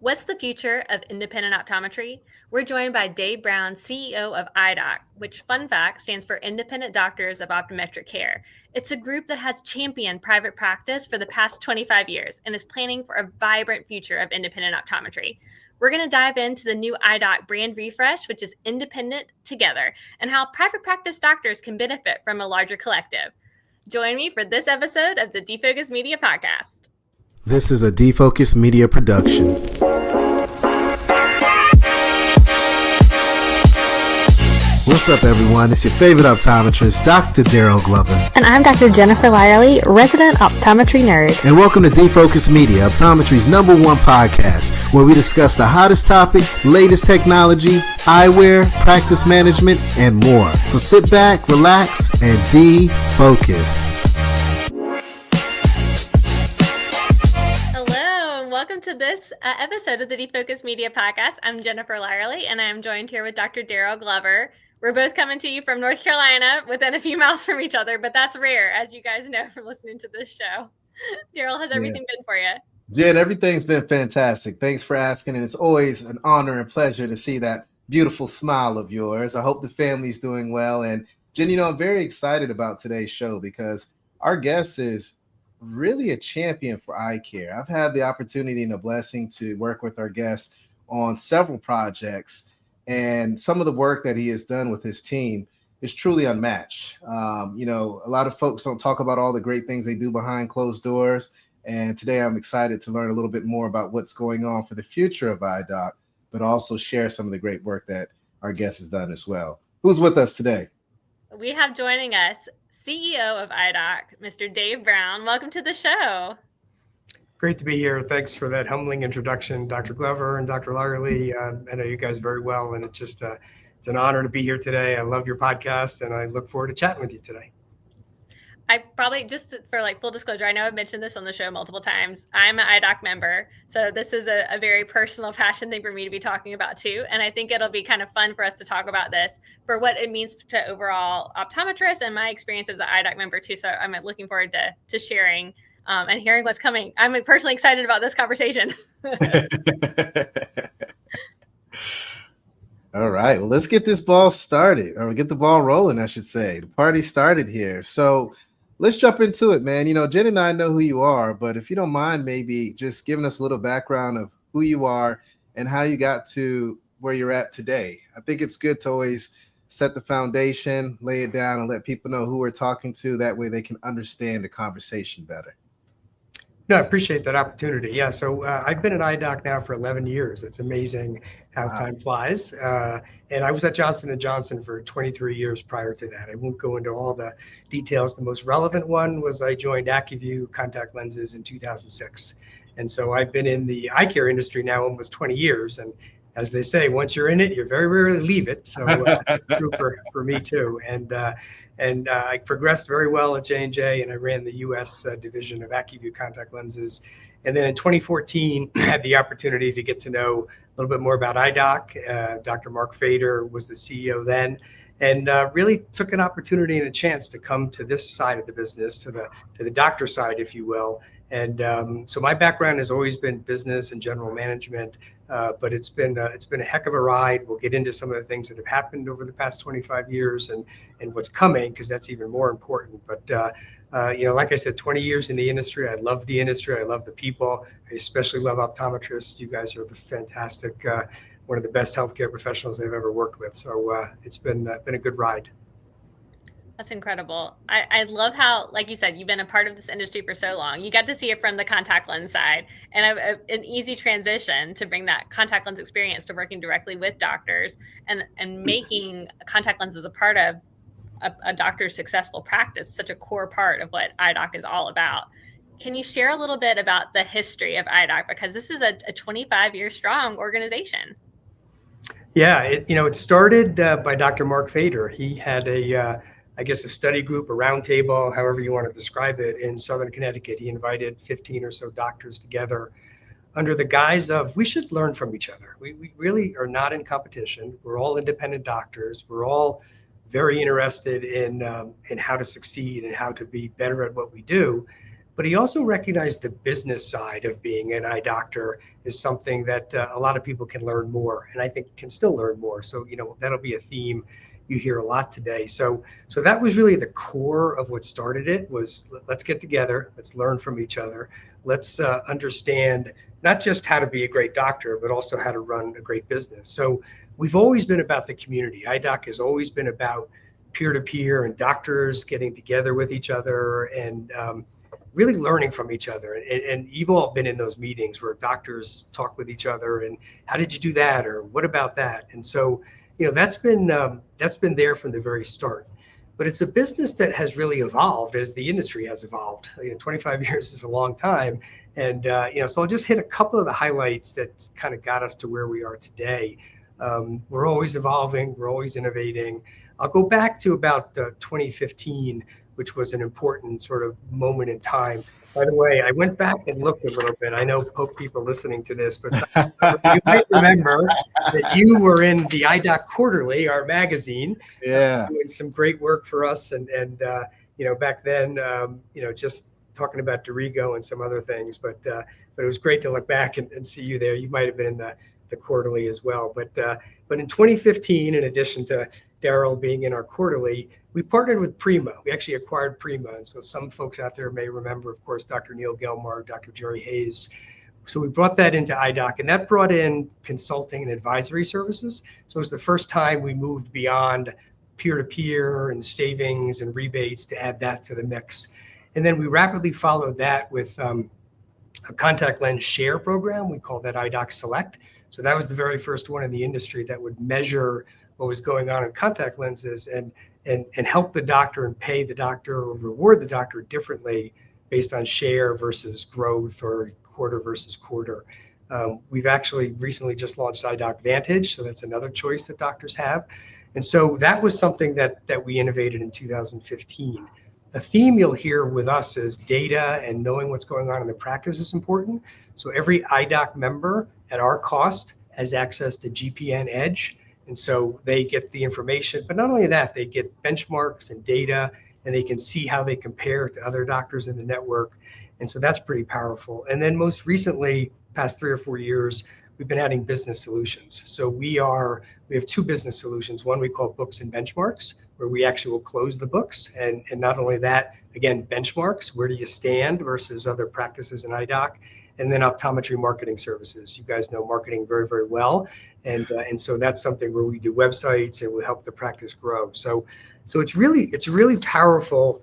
What's the future of independent optometry? We're joined by Dave Brown, CEO of IDOC, which, fun fact, stands for Independent Doctors of Optometric Care. It's a group that has championed private practice for the past 25 years and is planning for a vibrant future of independent optometry. We're going to dive into the new IDOC brand refresh, which is Independent Together, and how private practice doctors can benefit from a larger collective. Join me for this episode of the Defocus Media Podcast. This is a Defocus Media production. What's up, everyone? It's your favorite optometrist, Dr. Darryl Glover. And I'm Dr. Jennifer Lyerly, resident optometry nerd. And welcome to Defocus Media, optometry's #1 podcast, where we discuss the hottest topics, latest technology, eyewear, practice management, and more. So sit back, relax, and defocus. Welcome to this episode of the Defocus Media Podcast. I'm Jennifer Lyerly, and I'm joined here with Dr. Darryl Glover. We're both coming to you from North Carolina, within a few miles from each other, but that's rare, as you guys know from listening to this show. Darryl, how's everything been for you? Jen, everything's been fantastic. Thanks for asking, and it's always an honor and pleasure to see that beautiful smile of yours. I hope the family's doing well. And Jen, I'm very excited about today's show because our guest is really a champion for eye care. I've had the opportunity and the blessing to work with our guest on several projects, and some of the work that he has done with his team is truly unmatched. A lot of folks don't talk about all the great things they do behind closed doors, and today I'm excited to learn a little bit more about what's going on for the future of IDOC, but also share some of the great work that our guest has done as well. Who's with us today? We have joining us CEO of IDOC, Mr. Dave Brown. Welcome to the show. Great to be here. Thanks for that humbling introduction, Dr. Glover and Dr. Lyerly. I know you guys very well, and it's an honor to be here today. I love your podcast, and I look forward to chatting with you today. I probably, just for full disclosure, I know I've mentioned this on the show multiple times. I'm an IDOC member, so this is a very personal passion thing for me to be talking about too. And I think it'll be kind of fun for us to talk about this for what it means to overall optometrists and my experience as an IDOC member too. So I'm looking forward to sharing and hearing what's coming. I'm personally excited about this conversation. All right, well, let's get this ball started, or get the ball rolling, I should say. The party started here. So let's jump into it, man. Jen and I know who you are, but if you don't mind, maybe just giving us a little background of who you are and how you got to where you're at today. I think it's good to always set the foundation, lay it down, and let people know who we're talking to. That way they can understand the conversation better. No, I appreciate that opportunity. Yeah, so I've been at IDOC now for 11 years. It's amazing how time flies. And I was at Johnson & Johnson for 23 years prior to that. I won't go into all the details. The most relevant one was I joined AccuView Contact Lenses in 2006. And so I've been in the eye care industry now almost 20 years. And as they say, once you're in it, you very rarely leave it. So that's true for me too. And I progressed very well at J&J, and I ran the U.S. division of AccuView Contact Lenses. And then in 2014, I had the opportunity to get to know a little bit more about IDOC. Dr. Mark Fader was the CEO then, and really took an opportunity and a chance to come to this side of the business, to the doctor side, if you will. And so my background has always been business and general management, but it's been a heck of a ride. We'll get into some of the things that have happened over the past 25 years and what's coming, because that's even more important. But like I said, 20 years in the industry. I love the industry. I love the people. I especially love optometrists. You guys are the fantastic, one of the best healthcare professionals I've ever worked with. So it's been a good ride. That's incredible. I love how, like you said, you've been a part of this industry for so long. You got to see it from the contact lens side, and an easy transition to bring that contact lens experience to working directly with doctors and making contact lenses a part of a doctor's successful practice, such a core part of what IDOC is all about. Can you share a little bit about the history of IDOC? Because this is a 25-year strong organization. Yeah, it started by Dr. Mark Fader. He had a study group, a roundtable, however you want to describe it, in Southern Connecticut. He invited 15 or so doctors together under the guise of, we should learn from each other. We really are not in competition. We're all independent doctors. We're all very interested in how to succeed and how to be better at what we do. but he also recognized the business side of being an eye doctor is something that a lot of people can learn more, and I think can still learn more. So, that'll be a theme you hear a lot today. So that was really the core of what started it, was let's get together, let's learn from each other, let's understand not just how to be a great doctor, but also how to run a great business. So we've always been about the community. IDOC has always been about peer-to-peer and doctors getting together with each other and really learning from each other. And you've all been in those meetings where doctors talk with each other and how did you do that? Or what about that? And so, that's been there from the very start. But it's a business that has really evolved as the industry has evolved. 25 years is a long time. And, so I'll just hit a couple of the highlights that kind of got us to where we are today. We're always evolving. We're always innovating. I'll go back to about 2015, which was an important sort of moment in time. By the way, I went back and looked a little bit. I know people listening to this, but you might remember that you were in the IDOC Quarterly, our magazine, doing some great work for us. And back then, just talking about Dorigo and some other things. But it was great to look back and see you there. You might have been in the Quarterly as well. But in 2015, in addition to Darryl being in our Quarterly, we partnered with Prima. We actually acquired Prima. And so some folks out there may remember, of course, Dr. Neil Gelmar, Dr. Jerry Hayes. So we brought that into IDOC, and that brought in consulting and advisory services. So it was the first time we moved beyond peer-to-peer and savings and rebates to add that to the mix. And then we rapidly followed that with a contact lens share program. We call that IDOC Select. So that was the very first one in the industry that would measure what was going on in contact lenses and help the doctor and pay the doctor or reward the doctor differently based on share versus growth or quarter versus quarter. We've actually recently just launched IDOC Vantage, so that's another choice that doctors have. And so that was something that we innovated in 2015. The theme you'll hear with us is data and knowing what's going on in the practice is important. So every IDOC member at our cost has access to GPN Edge. And so they get the information, but not only that, they get benchmarks and data, and they can see how they compare to other doctors in the network. And so that's pretty powerful. And then most recently, past 3 or 4 years, we've been adding business solutions. So we have 2 business solutions. One we call Books and Benchmarks, where we actually will close the books. And not only that, again, benchmarks, where do you stand versus other practices in IDOC? And then Optometry Marketing Services. You guys know marketing very, very well. And so that's something where we do websites and we help the practice grow. So it's a really powerful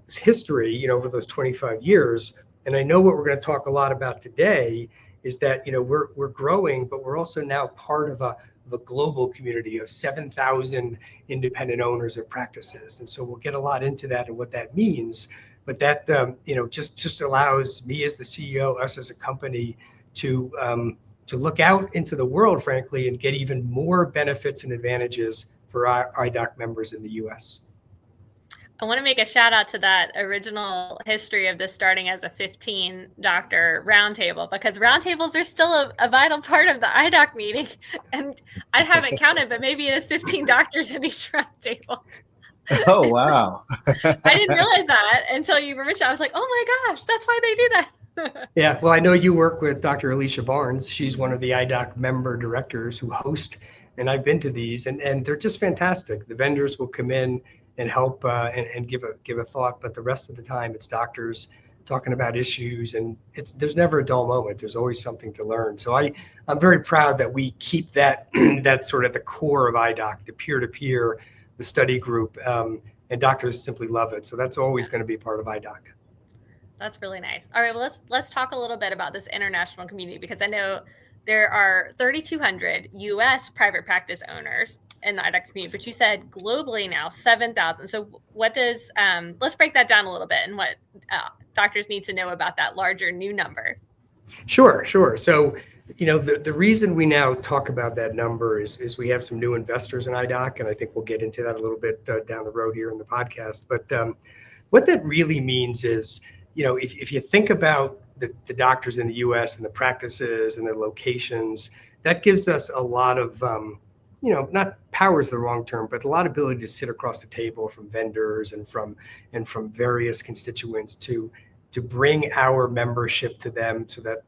history, over those 25 years. And I know what we're going to talk a lot about today is that, we're growing, but we're also now part of a global community of 7,000 independent owners of practices. And so we'll get a lot into that and what that means. But that, just allows me as the CEO, us as a company to look out into the world, frankly, and get even more benefits and advantages for our IDOC members in the U.S. I want to make a shout out to that original history of this starting as a 15 doctor roundtable, because roundtables are still a vital part of the IDOC meeting. And I haven't counted, but maybe it is 15 doctors in each roundtable. Oh, wow. I didn't realize that until you were mentioned. I was like, oh my gosh, that's why they do that. Yeah, well, I know you work with Dr. Alicia Barnes. She's one of the IDOC member directors who host, and I've been to these, and they're just fantastic. The vendors will come in and help and give a thought, but the rest of the time it's doctors talking about issues, and there's never a dull moment. There's always something to learn. So I'm very proud that we keep that that sort of the core of IDOC, the peer-to-peer, the study group, and doctors simply love it. So that's always going to be part of IDOC. That's really nice. All right, well, let's talk a little bit about this international community, because I know there are 3,200 U.S. private practice owners in the IDOC community, but you said globally now 7,000. So what does, let's break that down a little bit and what doctors need to know about that larger new number. Sure. So, the reason we now talk about that number is we have some new investors in IDOC, and I think we'll get into that a little bit down the road here in the podcast. But what that really means is, if you think about the doctors in the U.S. and the practices and the locations, that gives us a lot of, not power is the wrong term, but a lot of ability to sit across the table from vendors and from various constituents to to bring our membership to them so that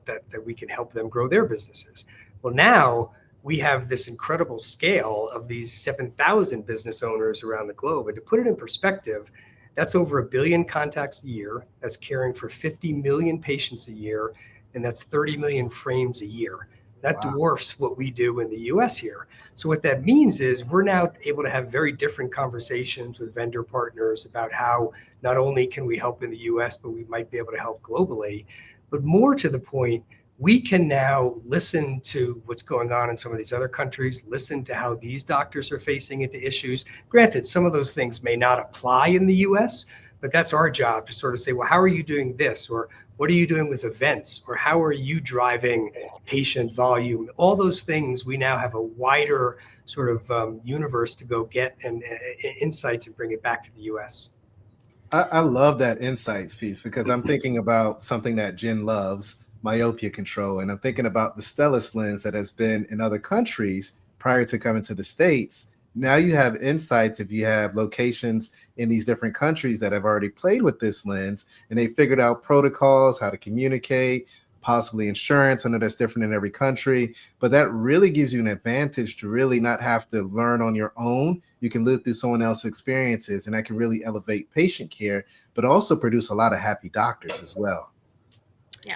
we can help them grow their businesses. Well, now we have this incredible scale of these 7,000 business owners around the globe. And to put it in perspective, that's over 1 billion contacts a year. That's caring for 50 million patients a year. And that's 30 million frames a year. That dwarfs what we do in the US here. So what that means is we're now able to have very different conversations with vendor partners about how not only can we help in the US, but we might be able to help globally. But more to the point, we can now listen to what's going on in some of these other countries, listen to how these doctors are facing into issues. Granted, some of those things may not apply in the US, but that's our job to sort of say, well, how are you doing this? Or what are you doing with events? Or how are you driving patient volume? All those things, we now have a wider sort of universe to go get and insights and bring it back to the US. I love that insights piece because I'm thinking about something that Jenn loves, myopia control. And I'm thinking about the Stellus lens that has been in other countries prior to coming to the States. Now you have insights if you have locations in these different countries that have already played with this lens and they figured out protocols, how to communicate, possibly insurance. I know that's different in every country, but that really gives you an advantage to really not have to learn on your own. You can live through someone else's experiences, and that can really elevate patient care, but also produce a lot of happy doctors as well.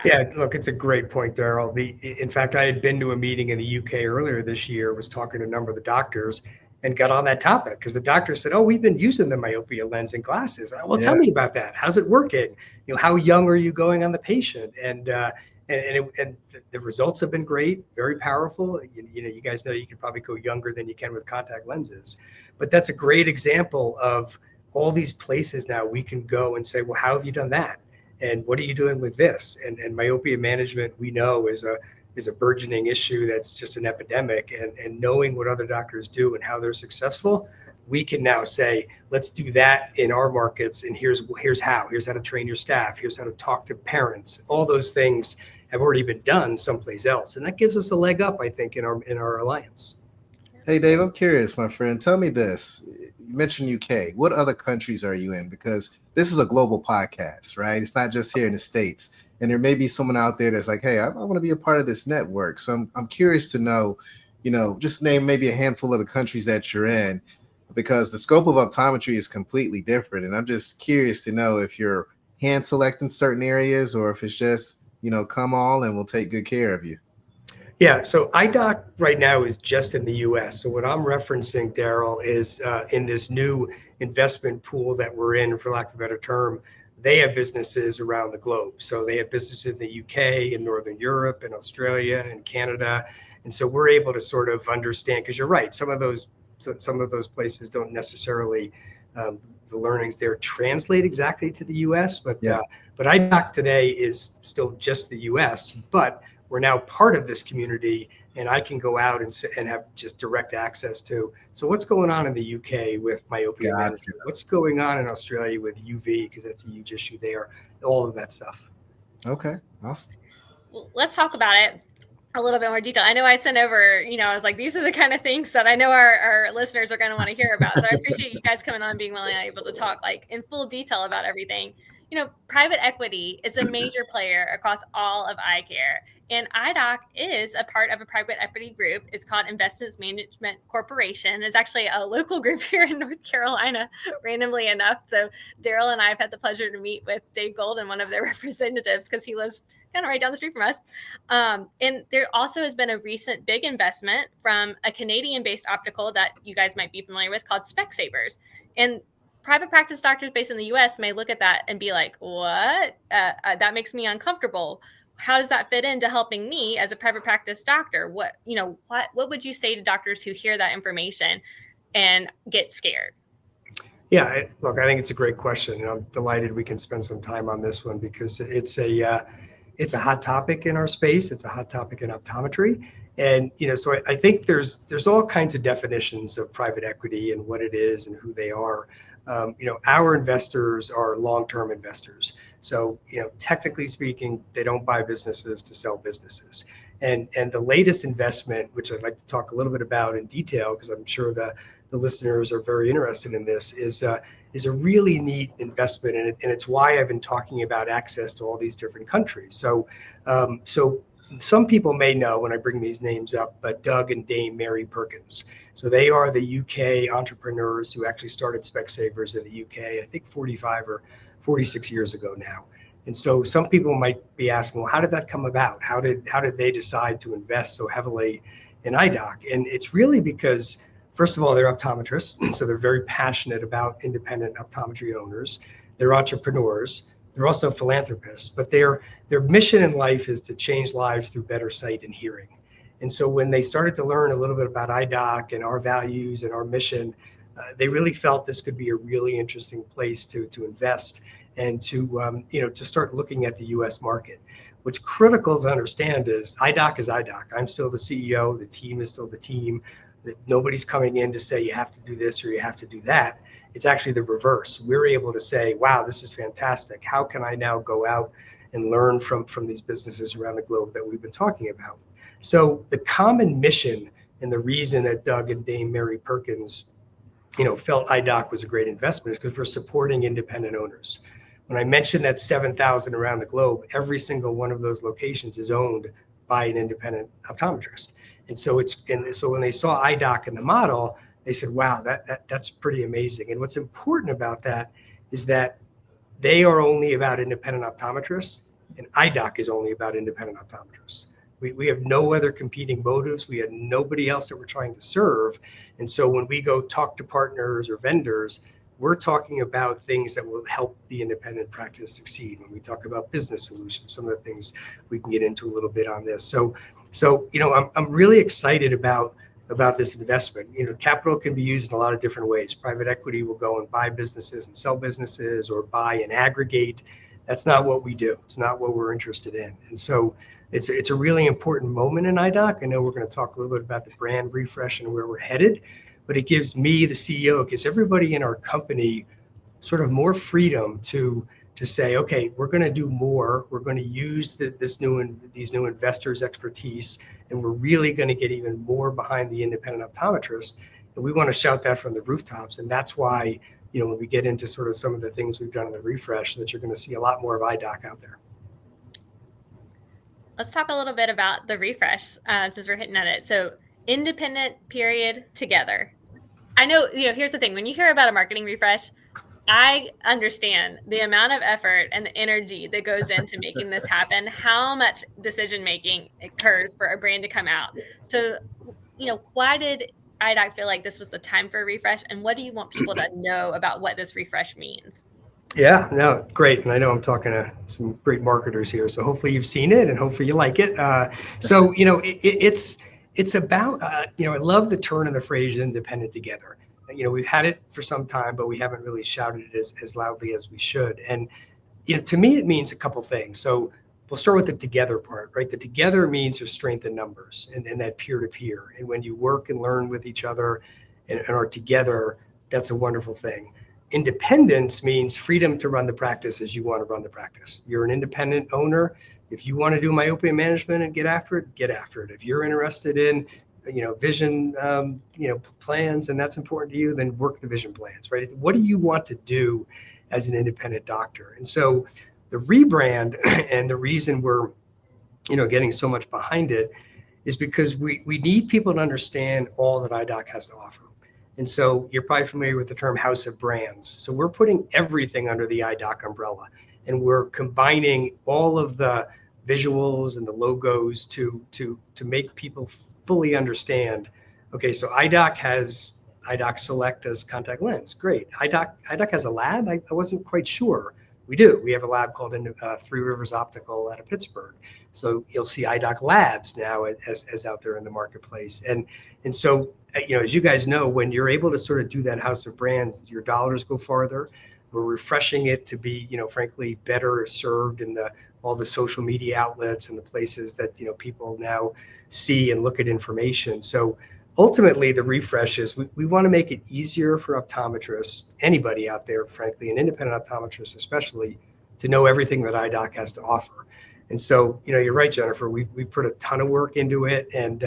Yeah, look, it's a great point, Darryl. In fact, I had been to a meeting in the UK earlier this year, was talking to a number of the doctors and got on that topic because the doctor said, oh, we've been using the myopia lens in glasses. Well, tell me about that. How's it working? You know, how young are you going on the patient? And the results have been great, very powerful. You know, you guys know you can probably go younger than you can with contact lenses, but that's a great example of all these places now we can go and say, well, how have you done that? And what are you doing with this? And myopia management, we know, is a burgeoning issue that's just an epidemic. And knowing what other doctors do and how they're successful, we can now say, let's do that in our markets. And here's how to train your staff. Here's how to talk to parents. All those things have already been done someplace else. And that gives us a leg up, I think, in our alliance. Hey, Dave, I'm curious, my friend. Tell me this. You mentioned UK. What other countries are you in? Because this is a global podcast, right? It's not just here in the States. And there may be someone out there that's like, hey, I want to be a part of this network. So I'm curious to know, you know, just name maybe a handful of the countries that you're in, because the scope of optometry is completely different. And I'm just curious to know if you're hand selecting certain areas or if it's just, you know, come all and we'll take good care of you. Yeah, so IDOC right now is just in the US. So what I'm referencing, Darryl, is in this new investment pool that we're in, for lack of a better term, they have businesses around the globe. So they have businesses in the UK, in Northern Europe, in Australia, and Canada. And so we're able to sort of understand, because you're right, some of those places don't necessarily, the learnings there translate exactly to the US, but IDOC today is still just the US, but we're now part of this community, and I can go out and have just direct access to. So what's going on in the UK with myopia management? What's going on in Australia with UV, because that's a huge issue there, all of that stuff. Okay, awesome. Well, let's talk about it a little bit more detail. I know I sent over, you know, I was like, these are the kind of things that I know our listeners are going to want to hear about. So I appreciate you guys coming on, being willing and able to talk like in full detail about everything. You know, private equity is a major player across all of eye care. And IDOC is a part of a private equity group. It's called Investments Management Corporation. It's actually a local group here in North Carolina, randomly enough. So Darryl and I have had the pleasure to meet with Dave Golden, one of their representatives, because he lives kind of right down the street from us. And there also has been a recent big investment from a Canadian-based optical that you guys might be familiar with called Specsavers. And private practice doctors based in the US may look at that and be like, what? That makes me uncomfortable. How does that fit into helping me as a private practice doctor? What would you say to doctors who hear that information and get scared? Yeah, look, I think it's a great question, and I'm delighted we can spend some time on this one because it's a hot topic in our space. It's a hot topic in optometry. And, you know, so I think there's all kinds of definitions of private equity and what it is and who they are. You know, our investors are long-term investors. So, you know, technically speaking, they don't buy businesses to sell businesses. And the latest investment, which I'd like to talk a little bit about in detail, because I'm sure the the listeners are very interested in this, is a really neat investment, and it's why I've been talking about access to all these different countries. So some people may know when I bring these names up, but Doug and Dame Mary Perkins. So they are the UK entrepreneurs who actually started Specsavers in the UK, I think 45 or 46 years ago now. And so some people might be asking, well, how did that come about? How did they decide to invest so heavily in IDOC? And it's really because, first of all, they're optometrists, so they're very passionate about independent optometry owners. They're entrepreneurs. They're also philanthropists, but their mission in life is to change lives through better sight and hearing. And so when they started to learn a little bit about IDOC and our values and our mission, they really felt this could be a really interesting place to invest and to start looking at the U.S. market. What's critical to understand is IDOC is IDOC. I'm still the CEO. The team is still the team. That nobody's coming in to say you have to do this or you have to do that. It's actually the reverse. We're able to say, wow, this is fantastic. How can I now go out and learn from these businesses around the globe that we've been talking about? So the common mission and the reason that Doug and Dame Mary Perkins, felt IDOC was a great investment is because we're supporting independent owners. When I mentioned that 7,000 around the globe, every single one of those locations is owned by an independent optometrist. And so when they saw IDOC in the model, they said, wow, that's pretty amazing. And what's important about that is that they are only about independent optometrists, and IDOC is only about independent optometrists. We have no other competing motives. We have nobody else that we're trying to serve. And so when we go talk to partners or vendors, we're talking about things that will help the independent practice succeed. When we talk about business solutions, some of the things we can get into a little bit on this. So I'm really excited about this investment. Capital can be used in a lot of different ways. Private equity will go and buy businesses and sell businesses, or buy and aggregate. That's not what we do. It's not what we're interested in. And so it's a really important moment in IDOC. I know we're going to talk a little bit about the brand refresh and where we're headed, but it gives me, the CEO, it gives everybody in our company sort of more freedom to say, okay, we're going to do more. We're going to use these new investors' expertise, and we're really going to get even more behind the independent optometrists. And we want to shout that from the rooftops. And that's why, when we get into sort of some of the things we've done in the refresh, that you're going to see a lot more of IDOC out there. Let's talk a little bit about the refresh since we're hitting at it. So independent period together. I know, here's the thing. When you hear about a marketing refresh, I understand the amount of effort and the energy that goes into making this happen, how much decision-making occurs for a brand to come out. So, why did IDOC feel like this was the time for a refresh? And what do you want people to know about what this refresh means? Yeah, no, great. And I know I'm talking to some great marketers here, so hopefully you've seen it and hopefully you like it. It's about, I love the turn of the phrase independent together. We've had it for some time, but we haven't really shouted it as loudly as we should. And, to me, it means a couple things. So we'll start with the together part, right? The together means your strength in numbers and that peer-to-peer. And when you work and learn with each other and are together, that's a wonderful thing. Independence means freedom to run the practice as you want to run the practice. You're an independent owner. If you want to do myopia management and get after it, get after it. If you're interested in, vision, plans, and that's important to you, then work the vision plans, right? What do you want to do as an independent doctor? And so the rebrand and the reason we're, getting so much behind it is because we need people to understand all that IDOC has to offer. And so you're probably familiar with the term house of brands. So we're putting everything under the IDOC umbrella, and we're combining all of the visuals and the logos to make people fully understand. Okay, so IDOC has IDOC Select as contact lens. Great. IDOC has a lab? I wasn't quite sure. We do. We have a lab called Three Rivers Optical out of Pittsburgh. So you'll see IDOC labs now as out there in the marketplace. And so, as you guys know, when you're able to sort of do that house of brands, your dollars go farther. We're refreshing it to be, frankly, better served in all the social media outlets and the places that, people now see and look at information. So ultimately, the refresh is we want to make it easier for optometrists, anybody out there, frankly, and independent optometrists especially, to know everything that IDOC has to offer. And so, you're right, Jennifer, we put a ton of work into it. And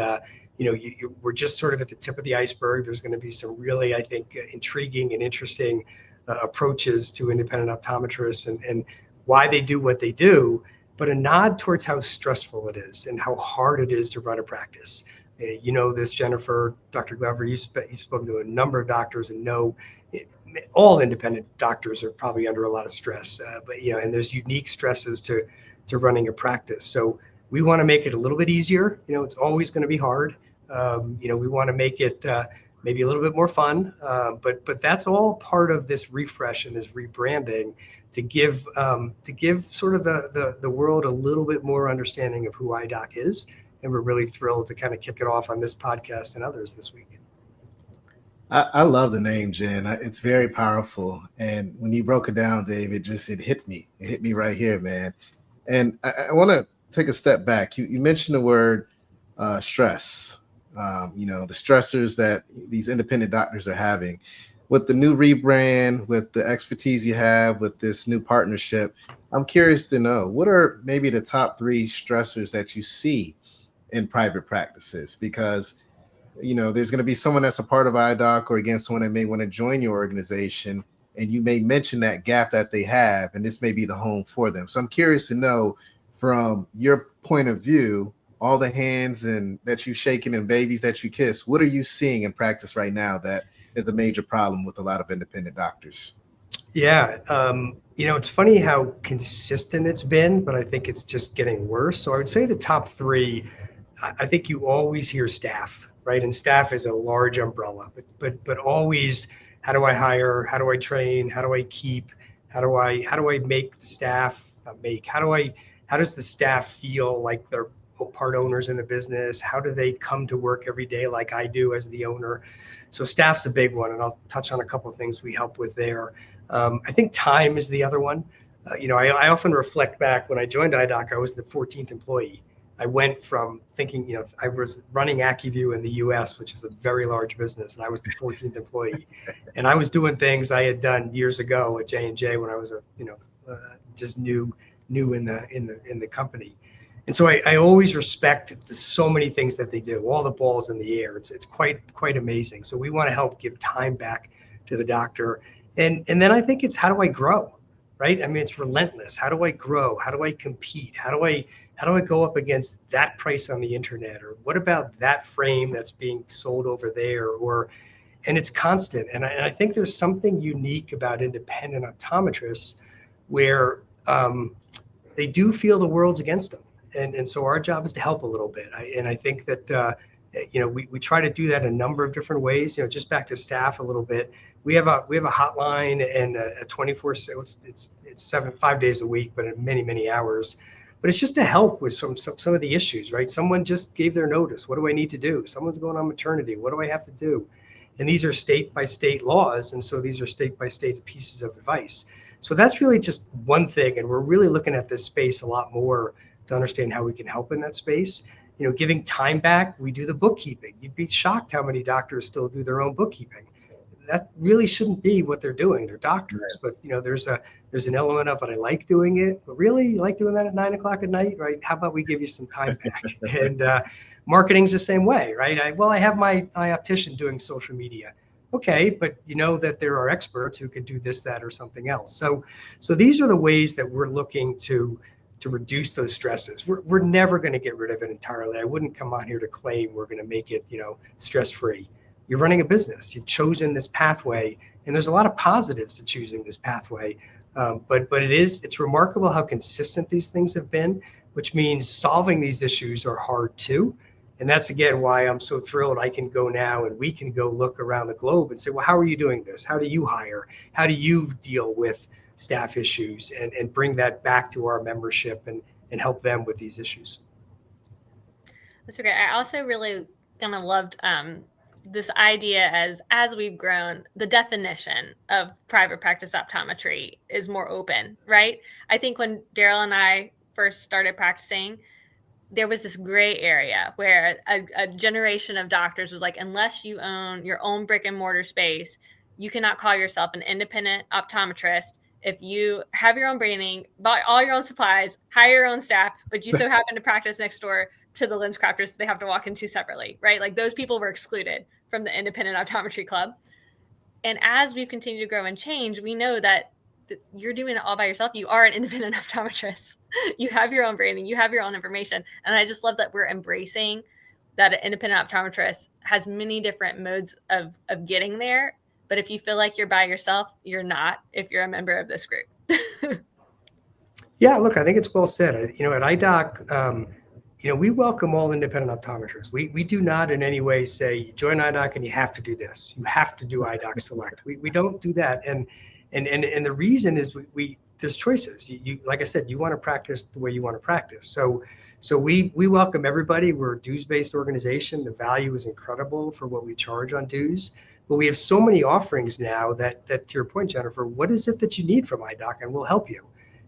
we're just sort of at the tip of the iceberg. There's going to be some really, I think, intriguing and interesting approaches to independent optometrists and why they do what they do, but a nod towards how stressful it is and how hard it is to run a practice. You know this, Jennifer, Dr. Glover, you've spoken to a number of doctors and know all independent doctors are probably under a lot of stress, and there's unique stresses to running a practice. So we want to make it a little bit easier. It's always going to be hard. We want to make it maybe a little bit more fun, but that's all part of this refresh and this rebranding to give sort of the world a little bit more understanding of who IDOC is. And we're really thrilled to kind of kick it off on this podcast and others this week. I love the name, Jenn. It's very powerful. And when you broke it down, Dave, it hit me. It hit me right here, man. And I want to take a step back. You mentioned the word stress, the stressors that these independent doctors are having. With the new rebrand, with the expertise you have, with this new partnership, I'm curious to know, what are maybe the top 3 stressors that you see in private practices? Because, there's going to be someone that's a part of IDOC, or again, someone that may want to join your organization, and you may mention that gap that they have, and this may be the home for them. So I'm curious to know, from your point of view, all the hands and that you shaking and babies that you kiss, what are you seeing in practice right now that is a major problem with a lot of independent doctors? Yeah. It's funny how consistent it's been, but I think it's just getting worse. So I would say the top 3, I think you always hear staff, right? And staff is a large umbrella, but always, how do I hire? How do I train? How do I keep? How do I make the staff how does the staff feel like they're part owners in the business? How do they come to work every day like I do as the owner? So staff's a big one, and I'll touch on a couple of things we help with there. I think time is the other one. I often reflect back when I joined IDOC, I was the 14th employee. I went from thinking, I was running AccuView in the US, which is a very large business, and I was the 14th employee. And I was doing things I had done years ago at J&J when I was just new in the company. And so I always respect so many things that they do, all the balls in the air. It's quite amazing. So we want to help give time back to the doctor. And then I think it's, how do I grow, right? I mean, it's relentless. How do I grow? How do I compete? How do I go up against that price on the internet? Or what about that frame that's being sold over there? And it's constant. And I think there's something unique about independent optometrists where they do feel the world's against them. And so our job is to help a little bit. I think that, we try to do that a number of different ways. Just back to staff a little bit. We have a hotline and a 24/7. It's 5 days a week, but in many hours. But it's just to help with some of the issues, right? Someone just gave their notice. What do I need to do? Someone's going on maternity. What do I have to do? And these are state by state laws, and so these are state by state pieces of advice. So that's really just one thing, and we're really looking at this space a lot more to understand how we can help in that space. Giving time back, we do the bookkeeping. You'd be shocked how many doctors still do their own bookkeeping. That really shouldn't be what they're doing. They're doctors, but there's an element of it. I like doing it, but really, you like doing that at 9:00 at night, right? How about we give you some time back? And marketing's the same way, right? I have my optician doing social media. Okay, but that there are experts who could do this, that, or something else. So these are the ways that we're looking to reduce those stresses. We're never going to get rid of it entirely. I wouldn't come on here to claim we're going to make it, stress-free. You're running a business. You've chosen this pathway, and there's a lot of positives to choosing this pathway. But it's remarkable how consistent these things have been, which means solving these issues are hard too. And that's, again, why I'm so thrilled I can go now and we can go look around the globe and say, well, how are you doing this? How do you hire? How do you deal with staff issues and bring that back to our membership and help them with these issues? That's okay. I also really kind of loved this idea as we've grown, the definition of private practice optometry is more open, right? I think when Darryl and I first started practicing, there was this gray area where a generation of doctors was like, unless you own your own brick and mortar space, you cannot call yourself an independent optometrist. If you have your own branding, buy all your own supplies, hire your own staff, but you so happen to practice next door, to the lens crafters that they have to walk into separately, right? Like those people were excluded from the independent optometry club. And as we've continued to grow and change, we know that you're doing it all by yourself. You are an independent optometrist. You have your own branding, you have your own information. And I just love that we're embracing that an independent optometrist has many different modes of getting there. But if you feel like you're by yourself, you're not if you're a member of this group. Yeah, look, I think it's well said. At IDOC, we welcome all independent optometrists. We do not in any way say, join IDOC and you have to do this. You have to do IDOC Select. We don't do that. And the reason is there's choices. You like I said, you want to practice the way you want to practice. So we welcome everybody. We're a dues-based organization. The value is incredible for what we charge on dues. But we have so many offerings now that to your point, Jennifer, what is it that you need from IDOC? And we'll help you.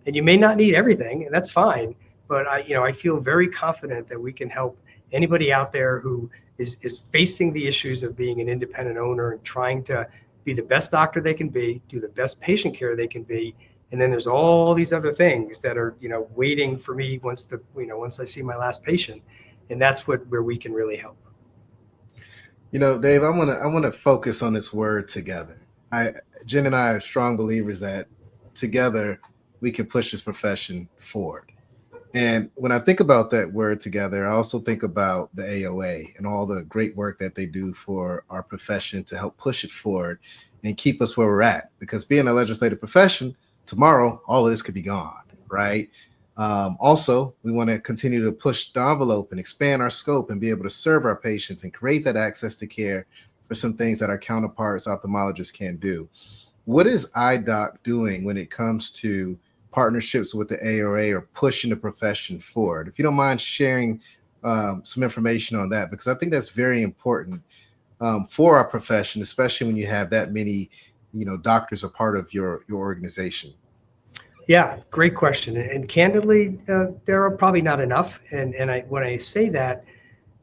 And you may not need everything, and that's fine. But I feel very confident that we can help anybody out there who is facing the issues of being an independent owner and trying to be the best doctor they can be, do the best patient care they can be. And then there's all these other things that are, waiting for me once I see my last patient. And that's where we can really help. Dave, I want to focus on this word together. Jen and I are strong believers that together we can push this profession forward. And when I think about that word together, I also think about the AOA and all the great work that they do for our profession to help push it forward and keep us where we're at. Because being a legislative profession, tomorrow, all of this could be gone, right? Also, we want to continue to push the envelope and expand our scope and be able to serve our patients and create that access to care for some things that our counterparts, ophthalmologists, can't do. What is IDOC doing when it comes to partnerships with the AOA or pushing the profession forward? If you don't mind sharing some information on that, because I think that's very important for our profession, especially when you have that many, doctors a part of your organization. Yeah, great question. And candidly, Darryl, probably not enough. And when I say that,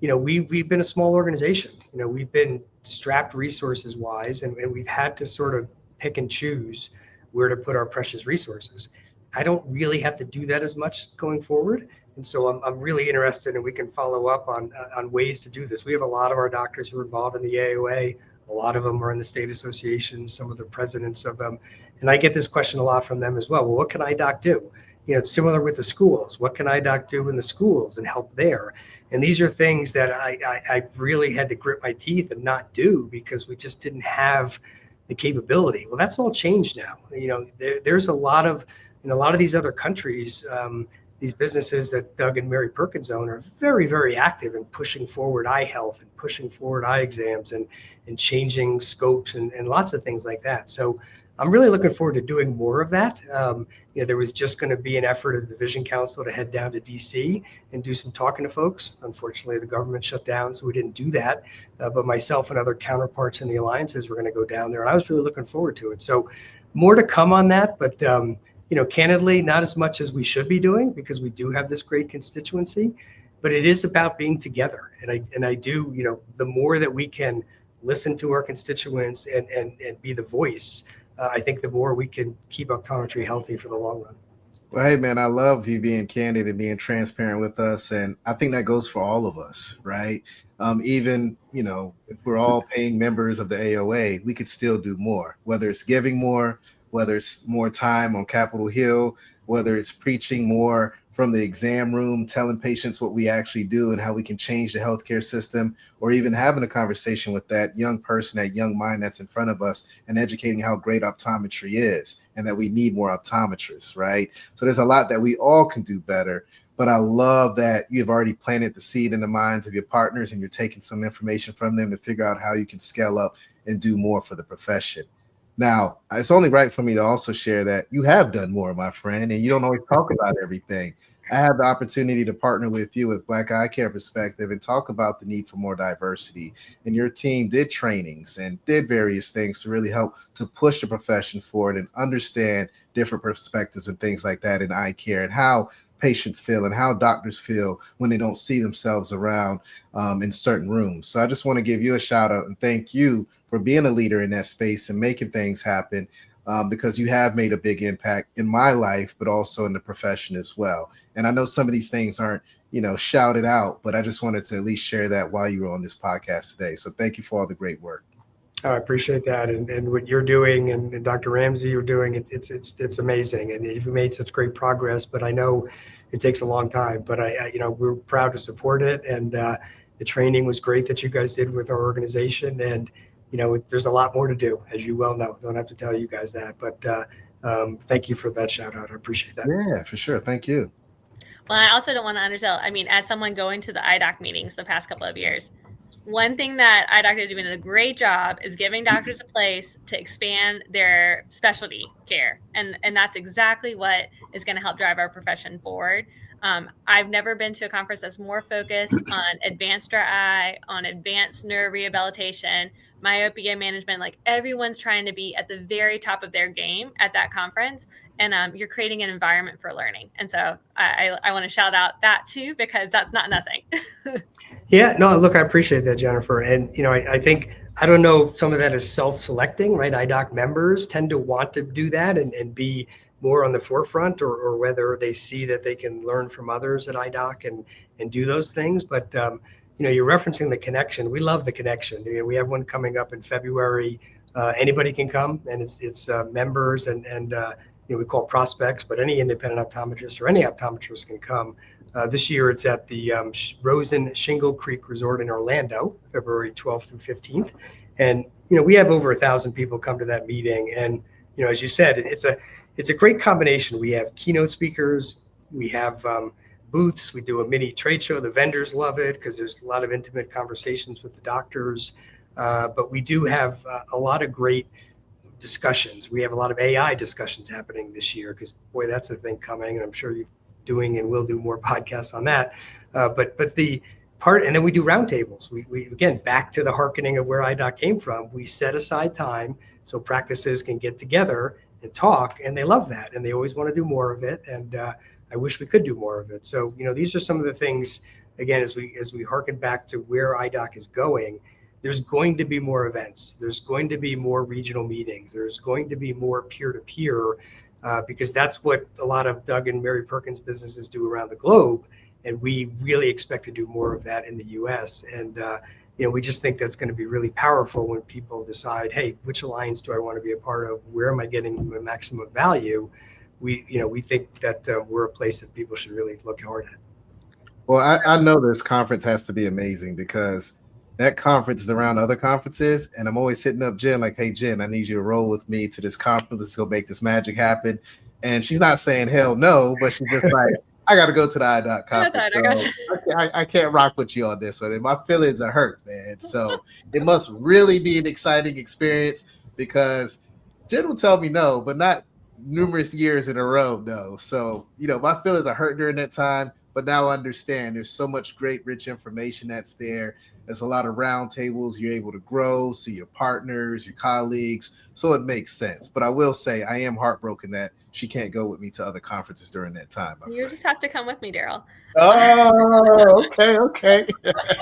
we've been a small organization. We've been strapped resources wise, and we've had to sort of pick and choose where to put our precious resources. I don't really have to do that as much going forward. And so I'm really interested, and we can follow up on ways to do this. We have a lot of our doctors who are involved in the AOA. A lot of them are in the state associations, some of the presidents of them. And I get this question a lot from them as well. Well, what can IDOC do? It's similar with the schools. What can IDOC do in the schools and help there? And these are things that I really had to grit my teeth and not do because we just didn't have the capability. Well, that's all changed now. There's a lot of, in a lot of these other countries, these businesses that Doug and Mary Perkins own are very, very active in pushing forward eye health and pushing forward eye exams and changing scopes and lots of things like that. So I'm really looking forward to doing more of that. There was just going to be an effort of the Vision Council to head down to DC and do some talking to folks. Unfortunately, the government shut down, so we didn't do that. But myself and other counterparts in the alliances were going to go down there, and I was really looking forward to it. So more to come on that, but candidly, not as much as we should be doing because we do have this great constituency, but it is about being together. And I do, the more that we can listen to our constituents and be the voice, I think the more we can keep optometry healthy for the long run. Well, hey, man, I love you being candid and being transparent with us. And I think that goes for all of us, right? Even, if we're all paying members of the AOA, we could still do more, whether it's giving more, whether it's more time on Capitol Hill, whether it's preaching more from the exam room, telling patients what we actually do and how we can change the healthcare system, or even having a conversation with that young person, that young mind that's in front of us and educating how great optometry is and that we need more optometrists, right? So there's a lot that we all can do better. But I love that you've already planted the seed in the minds of your partners and you're taking some information from them to figure out how you can scale up and do more for the profession. Now, it's only right for me to also share that you have done more, my friend, and you don't always talk about everything. I have the opportunity to partner with you with Black Eye Care Perspective and talk about the need for more diversity. And your team did trainings and did various things to really help to push the profession forward and understand different perspectives and things like that in eye care and how patients feel and how doctors feel when they don't see themselves around in certain rooms. So I just want to give you a shout out and thank you for being a leader in that space and making things happen because you have made a big impact in my life, but also in the profession as well. And I know some of these things aren't shout it out, but I just wanted to at least share that while you were on this podcast today. So thank you for all the great work. I appreciate that, and what you're doing, and Dr. Ramsey, you're doing. It's amazing, and you've made such great progress. But I know it takes a long time. But we're proud to support it, and the training was great that you guys did with our organization, and there's a lot more to do, as you well know. Don't have to tell you guys that, but thank you for that shout out. I appreciate that. Yeah, for sure. Thank you. Well, I also don't want to undersell. I mean, as someone going to the IDOC meetings the past couple of years, one thing that IDOC is doing a great job is giving doctors a place to expand their specialty care. And that's exactly what is going to help drive our profession forward. I've never been to a conference that's more focused on advanced dry eye, on advanced neurorehabilitation, myopia management. Like, everyone's trying to be at the very top of their game at that conference. And you're creating an environment for learning. And so I want to shout out that too, because that's not nothing. Yeah, no, look, I appreciate that, Jennifer. And, I think, I don't know if some of that is self-selecting, right? IDOC members tend to want to do that and be more on the forefront, or whether they see that they can learn from others at IDOC and do those things. But, you're referencing the connection. We love the connection. We have one coming up in February. Anybody can come, and it's members and we call prospects, but any independent optometrist or any optometrist can come. This year it's at the Rosen Shingle Creek Resort in Orlando, February 12th through 15th. And, we have over 1,000 people come to that meeting. And, as you said, it's a great combination. We have keynote speakers, we have booths, we do a mini trade show. The vendors love it because there's a lot of intimate conversations with the doctors. But we do have a lot of great discussions. We have a lot of AI discussions happening this year because, boy, that's the thing coming. And I'm sure you're doing and will do more podcasts on that. But the part, and then we do roundtables. We again, back to the hearkening of where IDOC came from. We set aside time so practices can get together and talk, and they love that. And they always want to do more of it. And I wish we could do more of it. So, these are some of the things, again, as we hearken back to where IDOC is going. There's going to be more events. There's going to be more regional meetings. There's going to be more peer-to-peer because that's what a lot of Doug and Mary Perkins businesses do around the globe. And we really expect to do more of that in the U.S. And, we just think that's going to be really powerful when people decide, hey, which alliance do I want to be a part of? Where am I getting the maximum value? We think that we're a place that people should really look hard at. Well, I know this conference has to be amazing because that conference is around other conferences, and I'm always hitting up Jenn like, hey, Jenn, I need you to roll with me to this conference. Let's go make this magic happen. And she's not saying hell no, but she's just like, I got to go to the IDOC conference. So I can't rock with you on this one. And my feelings are hurt, man. So it must really be an exciting experience because Jenn will tell me no, but not numerous years in a row, no. So, my feelings are hurt during that time, but now I understand there's so much great, rich information that's there. There's a lot of roundtables. You're able to grow, see your partners, your colleagues. So it makes sense. But I will say I am heartbroken that she can't go with me to other conferences during that time. You just have to come with me, Darryl. Oh, okay.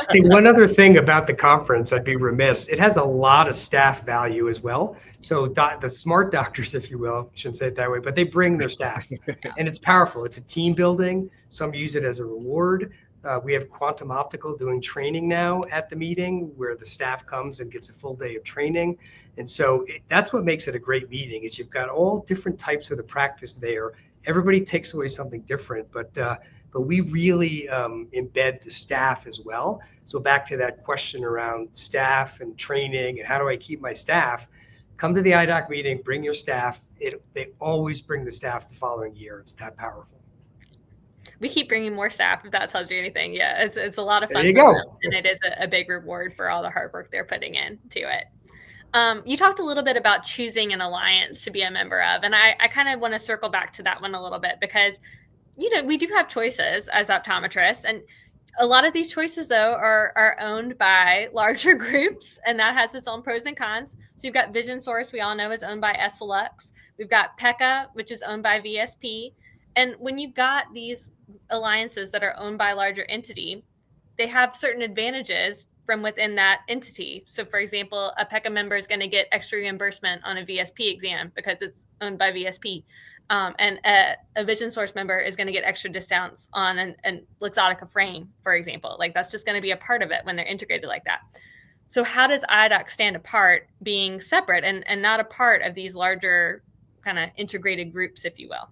Hey, one other thing about the conference, I'd be remiss. It has a lot of staff value as well. So the smart doctors, if you will, shouldn't say it that way, but they bring their staff. And it's powerful. It's a team building. Some use it as a reward. We have Quantum Optical doing training now at the meeting where the staff comes and gets a full day of training. And so that's what makes it a great meeting is you've got all different types of the practice there. Everybody takes away something different, but we really embed the staff as well. So back to that question around staff and training and how do I keep my staff? Come to the IDOC meeting, bring your staff. They always bring the staff the following year. It's that powerful. We keep bringing more staff, if that tells you anything. Yeah, it's a lot of fun. There you go. And it is a big reward for all the hard work they're putting into it. You talked a little bit about choosing an alliance to be a member of, and I kind of want to circle back to that one a little bit because, we do have choices as optometrists, and a lot of these choices, though, are owned by larger groups, and that has its own pros and cons. So you've got Vision Source, we all know is owned by Essilux. We've got PECA, which is owned by VSP. And when you've got these alliances that are owned by a larger entity, they have certain advantages from within that entity. So, for example, a PECA member is going to get extra reimbursement on a VSP exam because it's owned by VSP. and a Vision Source member is going to get extra discounts on an Luxottica frame, for example. Like that's just going to be a part of it when they're integrated like that. So how does IDOC stand apart being separate and not a part of these larger kind of integrated groups, if you will?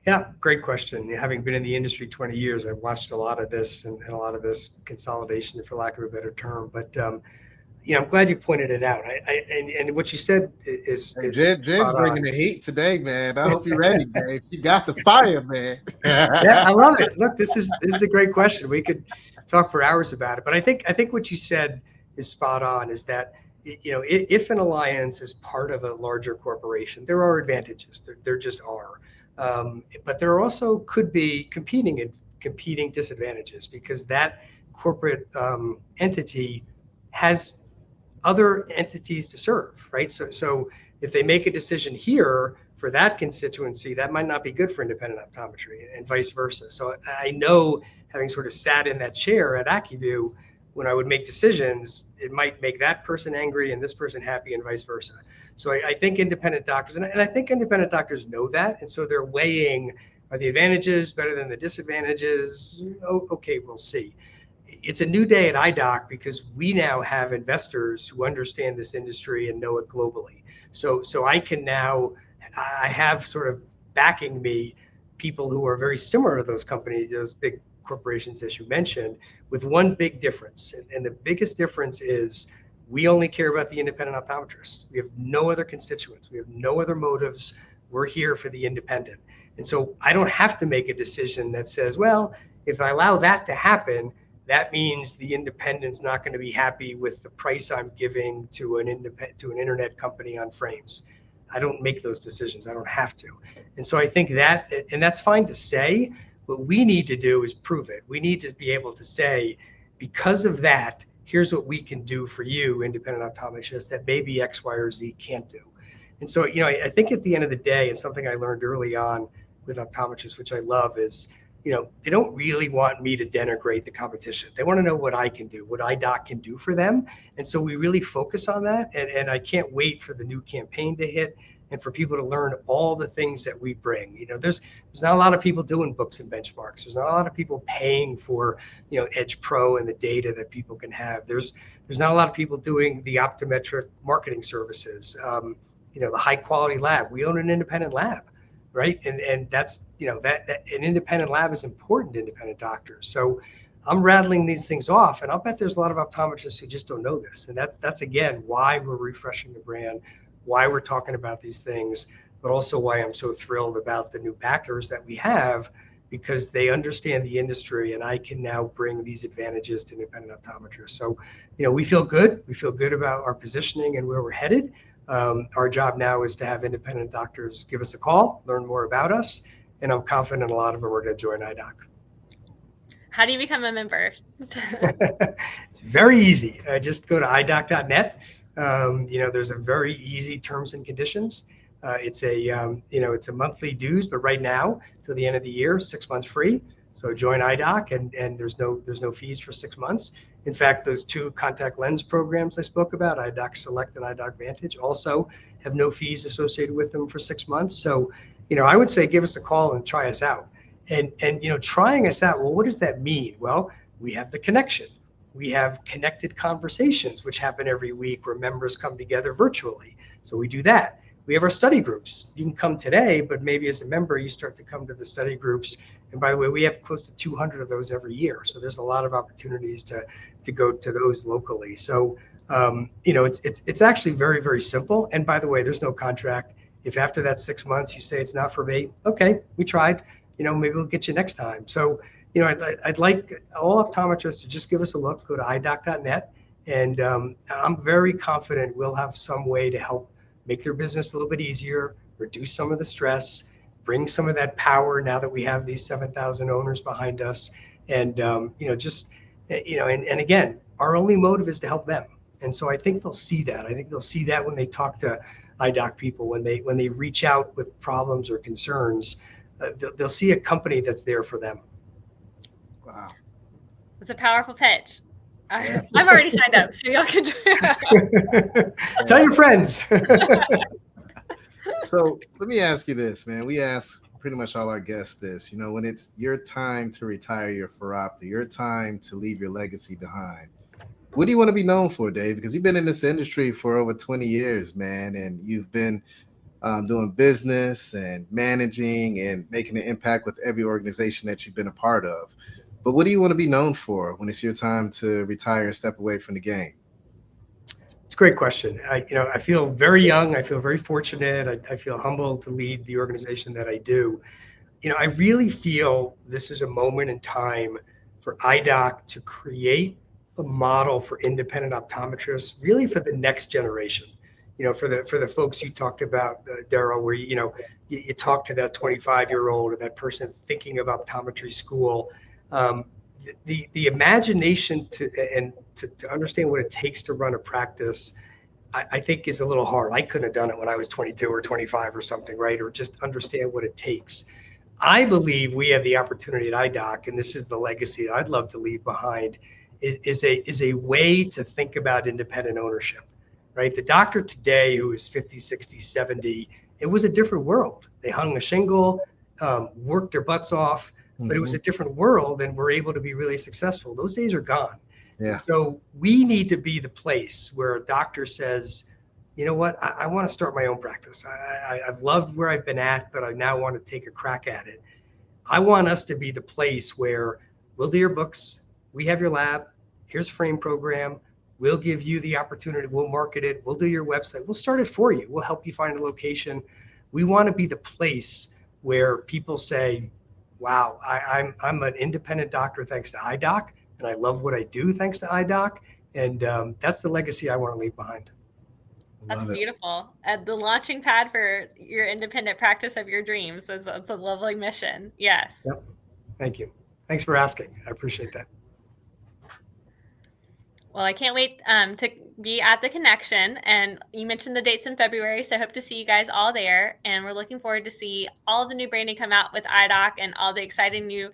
Yeah, great question. Having been in the industry 20 years, I've watched a lot of this and a lot of this consolidation, for lack of a better term. But I'm glad you pointed it out. And what you said is Jen's bringing the heat today, man. I hope you're ready, Dave. You got the fire, man. Yeah, I love it. Look, this is a great question. We could talk for hours about it, but I think what you said is spot on. Is that if an alliance is part of a larger corporation, there are advantages. There just are. But there also could be competing disadvantages because that corporate entity has other entities to serve, right? So if they make a decision here for that constituency, that might not be good for independent optometry and vice versa. So I know, having sort of sat in that chair at AccuView, when I would make decisions, it might make that person angry and this person happy and vice versa. So I think independent doctors, and I think independent doctors know that. And so they're weighing, are the advantages better than the disadvantages? Oh, okay, we'll see. It's a new day at IDOC because we now have investors who understand this industry and know it globally. So I have sort of backing me people who are very similar to those companies, those big corporations, as you mentioned, with one big difference. And the biggest difference is we only care about the independent optometrists. We have no other constituents. We have no other motives. We're here for the independent. And so I don't have to make a decision that says, well, if I allow that to happen, that means the independent's not going to be happy with the price I'm giving to an internet company on frames. I don't make those decisions. I don't have to. And so I think that, and that's fine to say, what we need to do is prove it. We need to be able to say, because of that, here's what we can do for you, independent optometrists, that maybe X, Y, or Z can't do. And so, I think at the end of the day, and something I learned early on with optometrists, which I love, is, they don't really want me to denigrate the competition. They want to know what I can do, what IDOC can do for them. And so we really focus on that. And I can't wait for the new campaign to hit and for people to learn all the things that we bring. There's not a lot of people doing books and benchmarks. There's not a lot of people paying for, Edge Pro and the data that people can have. There's not a lot of people doing the Optometric Marketing Services, the high quality lab. We own an independent lab, right? And that's, that an independent lab is important to independent doctors. So I'm rattling these things off, and I'll bet there's a lot of optometrists who just don't know this. And that's again, why we're refreshing the brand, why we're talking about these things, but also why I'm so thrilled about the new backers that we have, because they understand the industry and I can now bring these advantages to independent optometrists. So, we feel good. We feel good about our positioning and where we're headed. Our job now is to have independent doctors give us a call, learn more about us, and I'm confident a lot of them are going to join IDOC. How do you become a member? It's very easy. Just go to idoc.net. There's a very easy terms and conditions. It's a monthly dues, but right now till the end of the year, 6 months free. So join IDOC and there's no fees for 6 months. In fact, those 2 contact lens programs I spoke about, IDOC Select and IDOC Vantage, also have no fees associated with them for 6 months. So, I would say give us a call and try us out. And trying us out, well, what does that mean? Well, we have the connection. We have connected conversations, which happen every week where members come together virtually. So we do that. We have our study groups. You can come today, but maybe as a member, you start to come to the study groups. And by the way, we have close to 200 of those every year. So there's a lot of opportunities to go to those locally. So, it's actually very, very simple. And by the way, there's no contract. If after that 6 months you say it's not for me, okay, we tried, maybe we'll get you next time. So, I'd like all optometrists to just give us a look, go to idoc.net. And I'm very confident we'll have some way to help make their business a little bit easier, reduce some of the stress, bring some of that power now that we have these 7,000 owners behind us. And, and again, our only motive is to help them. And so I think they'll see that. I think they'll see that when they talk to IDOC people, when they reach out with problems or concerns, they'll see a company that's there for them. Wow. It's a powerful pitch. I'm already signed up, so y'all can tell your friends. So let me ask you this, man. We ask pretty much all our guests this. When it's your time to retire your phoropter, your time to leave your legacy behind, what do you want to be known for, Dave? Because you've been in this industry for over 20 years, man, and you've been doing business and managing and making an impact with every organization that you've been a part of. But what do you want to be known for when it's your time to retire and step away from the game? It's a great question. I feel very young. I feel very fortunate. I feel humbled to lead the organization that I do. I really feel this is a moment in time for IDOC to create a model for independent optometrists, really for the next generation. For the folks you talked about, Darryl, where you talk to that 25-year-old or that person thinking of optometry school. The imagination to understand what it takes to run a practice, I think is a little hard. I couldn't have done it when I was 22 or 25 or something, right? Or just understand what it takes. I believe we have the opportunity at IDOC, and this is the legacy I'd love to leave behind, is a way to think about independent ownership, right? The doctor today who is 50, 60, 70, it was a different world. They hung a shingle, worked their butts off, but it was a different world, and we're able to be really successful. Those days are gone. Yeah. So we need to be the place where a doctor says, you know what, I want to start my own practice. I've loved where I've been at, but I now want to take a crack at it. I want us to be the place where we'll do your books. We have your lab. Here's a frame program. We'll give you the opportunity. We'll market it. We'll do your website. We'll start it for you. We'll help you find a location. We want to be the place where people say, wow, I'm an independent doctor thanks to IDOC, and I love what I do thanks to IDOC. And that's the legacy I want to leave behind. That's beautiful. The launching pad for your independent practice of your dreams. It's a lovely mission. Yes. Yep. Thank you. Thanks for asking. I appreciate that. Well, I can't wait to be at the connection. And you mentioned the dates in February, so I hope to see you guys all there. And we're looking forward to see all the new branding come out with IDOC and all the exciting new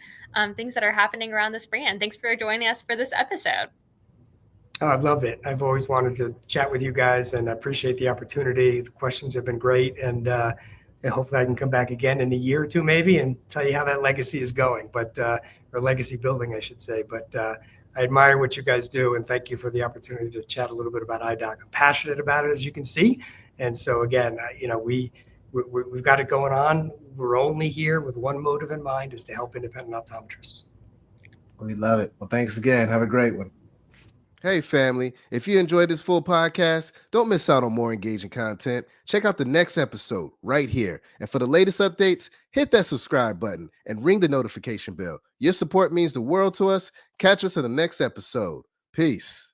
things that are happening around this brand. Thanks for joining us for this episode. Oh, I've loved it. I've always wanted to chat with you guys, and I appreciate the opportunity. The questions have been great, and hopefully I can come back again in a year or two maybe and tell you how that legacy is going, or legacy building, I should say. But I admire what you guys do, and thank you for the opportunity to chat a little bit about IDOC. I'm passionate about it, as you can see. And so again, we've got it going on. We're only here with one motive in mind, is to help independent optometrists. We love it. Well, thanks again. Have a great one. Hey, family, if you enjoyed this full podcast, don't miss out on more engaging content. Check out the next episode right here. And for the latest updates, hit that subscribe button and ring the notification bell. Your support means the world to us. Catch us in the next episode. Peace.